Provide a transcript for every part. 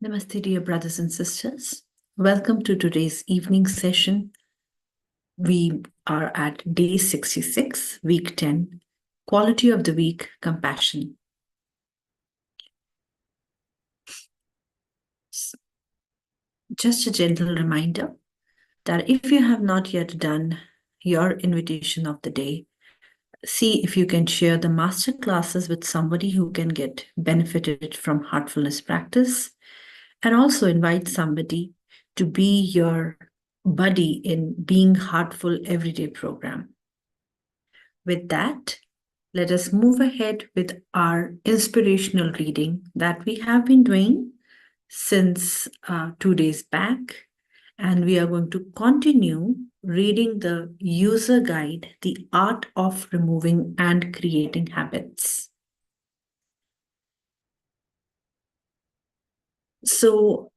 Namaste, dear brothers and sisters. Welcome to today's evening session. We are at day 66, week 10, quality of the week, compassion. Just a gentle reminder that if you have not yet done your invitation of the day, see if you can share the master classes with somebody who can get benefited from heartfulness practice, and also invite somebody to be your buddy in Being Heartful Everyday program. With that, let us move ahead with our inspirational reading that we have been doing since 2 days back. And we are going to continue reading the user guide, The Art of Removing and Creating Habits. So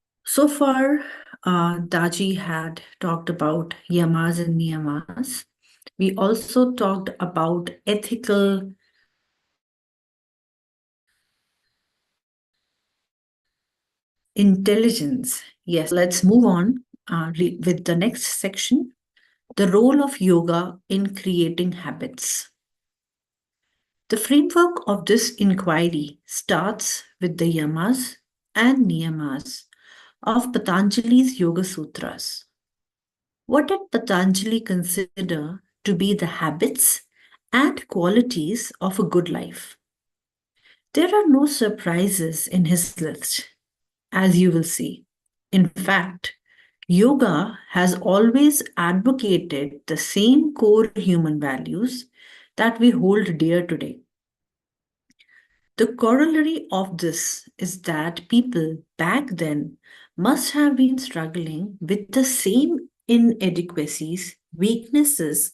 far, Daji had talked about yamas and niyamas. We also talked about ethical intelligence. Yes, let's move on with the next section, the role of yoga in creating habits. The framework of this inquiry starts with the yamas and niyamas of Patanjali's Yoga Sutras. What did Patanjali consider to be the habits and qualities of a good life? There are no surprises in his list, as you will see. In fact, yoga has always advocated the same core human values that we hold dear today. The corollary of this is that people back then must have been struggling with the same inadequacies, weaknesses,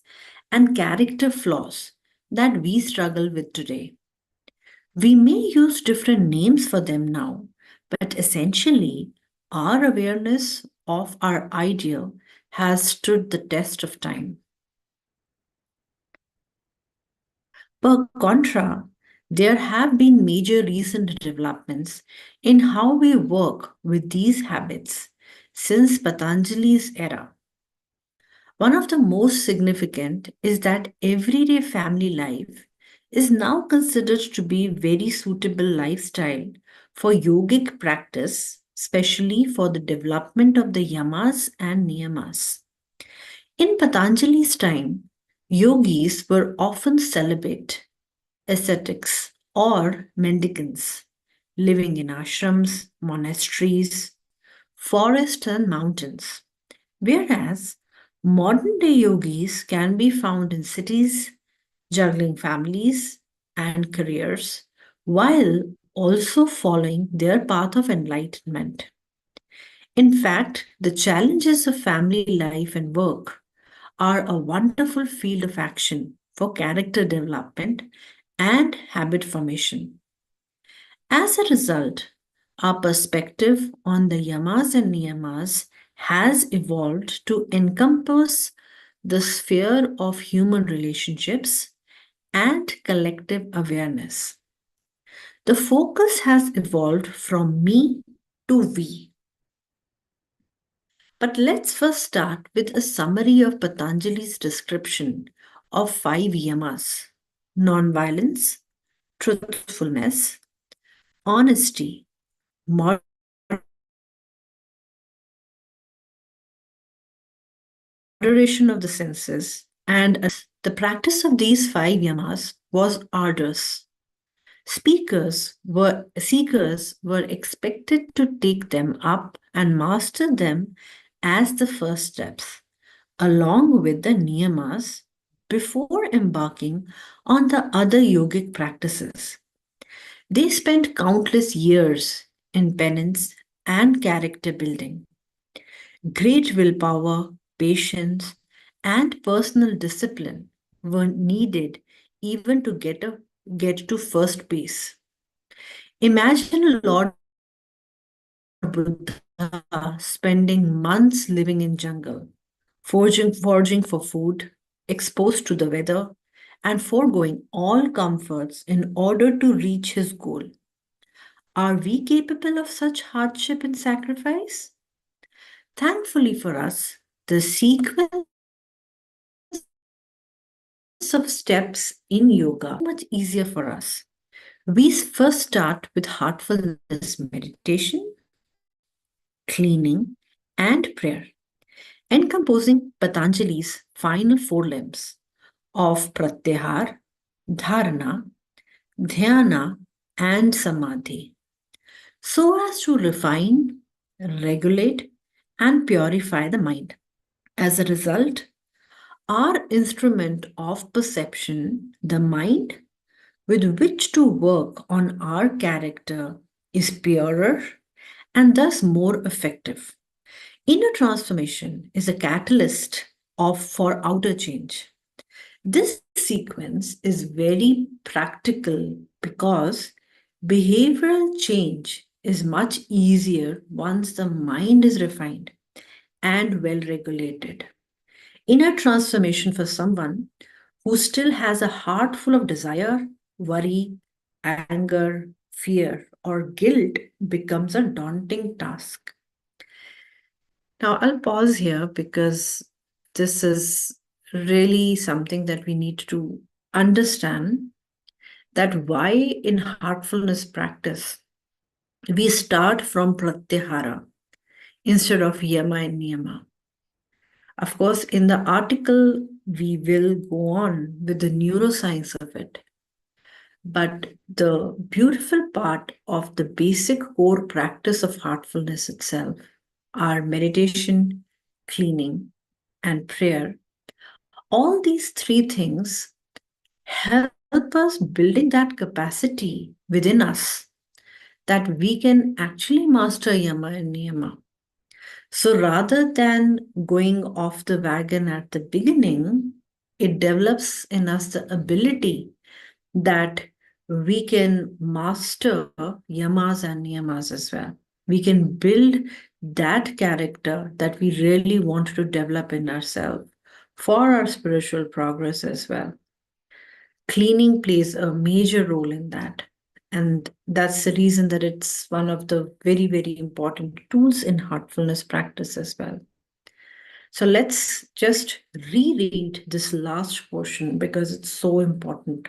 and character flaws that we struggle with today. We may use different names for them now, but essentially, our awareness of our ideal has stood the test of time. Per contra, there have been major recent developments in how we work with these habits since Patanjali's era. One of the most significant is that everyday family life is now considered to be a very suitable lifestyle for yogic practice, especially for the development of the yamas and niyamas. In Patanjali's time, yogis were often celibate, ascetics, or mendicants, living in ashrams, monasteries, forests, and mountains. Whereas modern day yogis can be found in cities, juggling families and careers, while also following their path of enlightenment. In fact, the challenges of family life and work are a wonderful field of action for character development and habit formation. As a result, our perspective on the yamas and niyamas has evolved to encompass the sphere of human relationships and collective awareness. The focus has evolved from me to we. But let's first start with a summary of Patanjali's description of 5 yamas: non-violence, truthfulness, honesty, moderation of the senses, and the practice of these 5 yamas was arduous. Seekers were expected to take them up and master them as the first steps, along with the niyamas, before embarking on the other yogic practices. They spent countless years in penance and character building. Great willpower, patience, and personal discipline were needed even to get to first base. Imagine Lord Buddha spending months living in jungle, foraging for food, exposed to the weather, and foregoing all comforts in order to reach his goal. Are we capable of such hardship and sacrifice? Thankfully for us, the sequence of steps in yoga is much easier for us. We first start with heartfulness meditation, cleaning, and prayer, encompassing Patanjali's final four limbs of pratyahar, dharana, dhyana, and samadhi, so as to refine, regulate, and purify the mind. As a result, our instrument of perception, the mind, with which to work on our character, is purer and thus more effective. Inner transformation is a catalyst for outer change. This sequence is very practical because behavioral change is much easier once the mind is refined and well regulated. Inner transformation for someone who still has a heart full of desire, worry, anger, fear, or guilt becomes a daunting task. Now, I'll pause here because this is really something that we need to understand, that why in heartfulness practice we start from pratyahara instead of yama and niyama. Of course, in the article, we will go on with the neuroscience of it. But the beautiful part of the basic core practice of heartfulness itself are meditation, cleaning, and prayer. All these three things help us building that capacity within us that we can actually master yama and niyama. So rather than going off the wagon at the beginning, it develops in us the ability that we can master yamas and niyamas as well. We can build that character that we really want to develop in ourselves for our spiritual progress as well. Cleaning plays a major role in that. And that's the reason that it's one of the very, very important tools in heartfulness practice as well. So let's just reread this last portion because it's so important.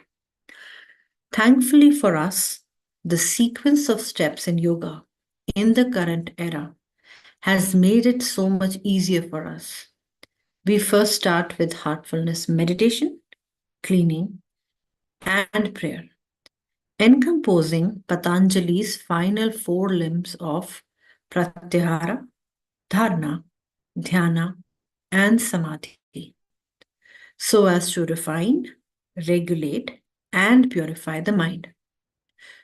Thankfully for us, the sequence of steps in yoga in the current era has made it so much easier for us. We first start with heartfulness meditation, cleaning, and prayer, encompassing Patanjali's final four limbs of pratyahara, dharana, dhyana, and samadhi, so as to refine, regulate, and purify the mind.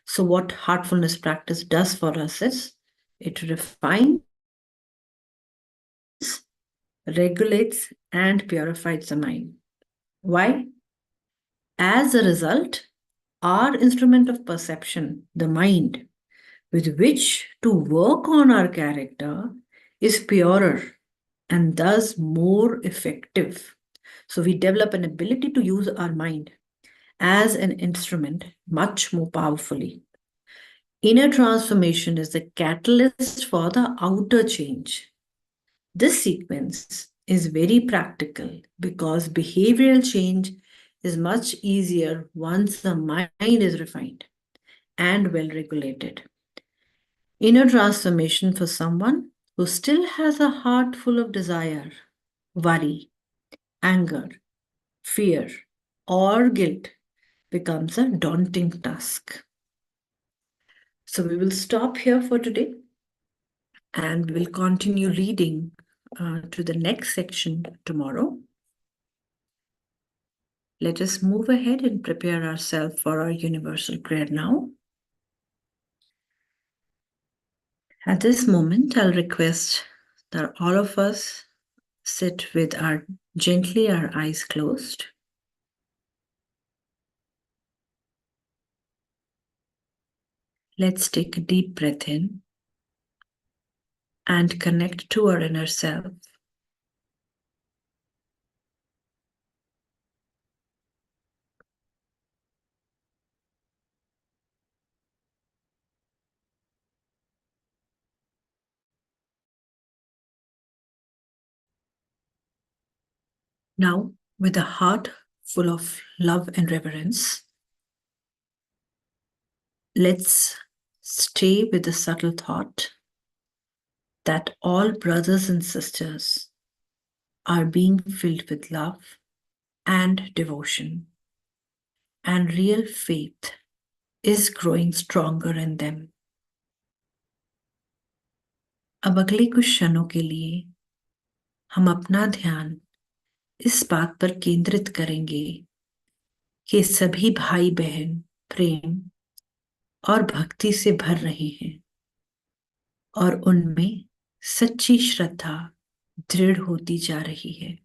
So, what heartfulness practice does for us is it refines, regulates, and purifies the mind. Why? As a result, our instrument of perception, the mind, with which to work on our character, is purer and thus more effective. So, we develop an ability to use our mind as an instrument much more powerfully. Inner transformation is the catalyst for the outer change. This sequence is very practical because behavioral change is much easier once the mind is refined and well regulated. Inner transformation for someone who still has a heart full of desire, worry, anger, fear, or guilt becomes a daunting task. So we will stop here for today and we'll continue reading to the next section tomorrow. Let us move ahead and prepare ourselves for our universal prayer now. At this moment, I'll request that all of us sit with our eyes closed. Let's take a deep breath in and connect to our inner self. Now, with a heart full of love and reverence, let's stay with the subtle thought that all brothers and sisters are being filled with love and devotion, and real faith is growing stronger in them. अब अगले कुछ क्षणों के लिए हम अपना ध्यान इस बात पर केंद्रित करेंगे कि सभी भाई बहन प्रेम और भक्ति से भर रहे हैं और उनमें सच्ची श्रद्धा दृढ़ होती जा रही है।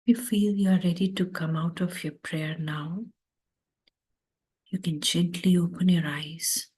If you feel you are ready to come out of your prayer now, you can gently open your eyes.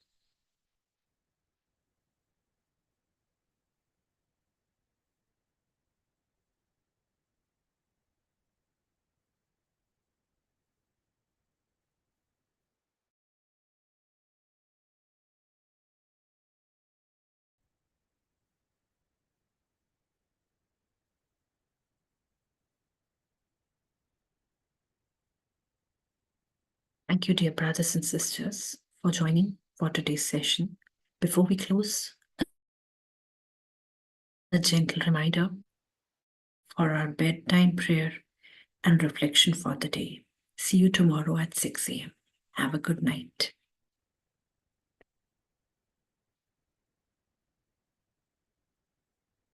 Thank you, dear brothers and sisters, for joining for today's session. Before we close, a gentle reminder for our bedtime prayer and reflection for the day. See you tomorrow at 6 a.m. Have a good night.